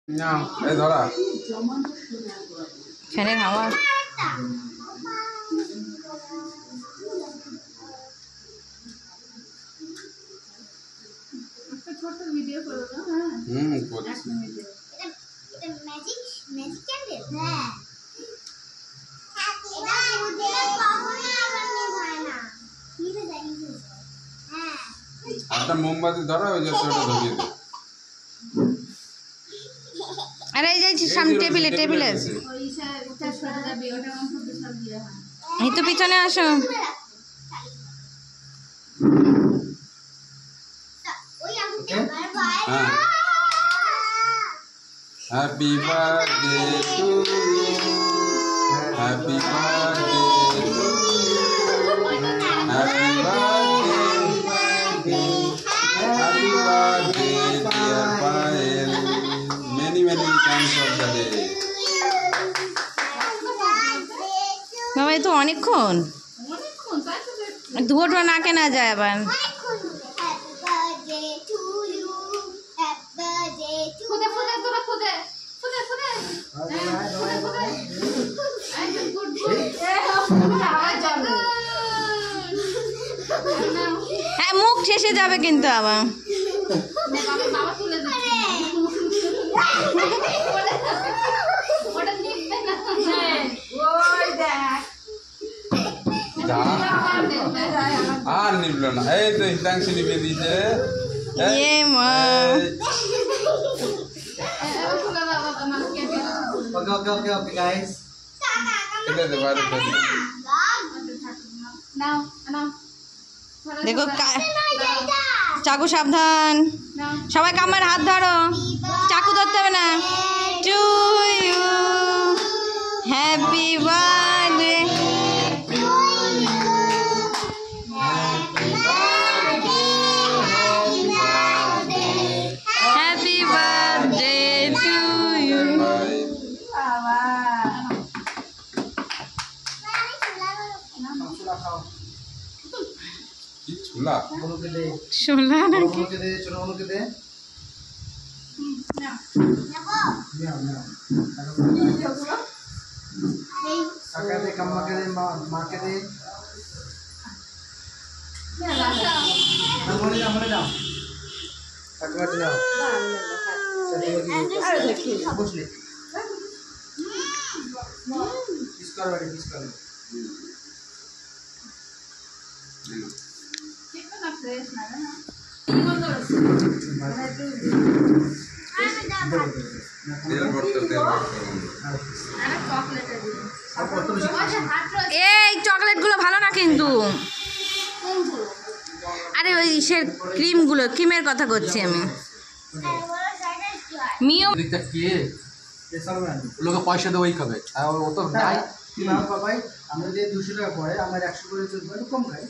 ধরা ফ্যানের হাওয়া একটা মোমবাতি ধরা ওই যাচ্ছে ওটা ধরিয়ে দে। আরে এই যে সামনে টেবিলে আছে এই তো পিছনে আসো happy birthday to you happy birthday happy birthday happy birthday dear Payel many thanks of the day বাবা এই তো অনেকক্ষণ ধোঁয়া না কেনা যায় আবার হ্যাঁ মুখ ঠেসে যাবে কিন্তু আবার আর নিবল না এই তো হিতাংশী নিবে দিয়েছে Okay, guys. দেখো চাকু সাবধান সবাই কামের হাত ধরো চাকু ধরতে হবে না to you happy birthday happy birthday to you ছোলা শোলা নাকি এই চকলেট গুলো ভালো না কিন্তু আরে ওই সে ক্রিমের কথা করছি আমি মিও লোকে পয়সা দিয়ে ওই খাবে আর ও তো নাই ভাই আমরা যে 200 টাকা পড়ে আমার 100 করে চলবে কম খাই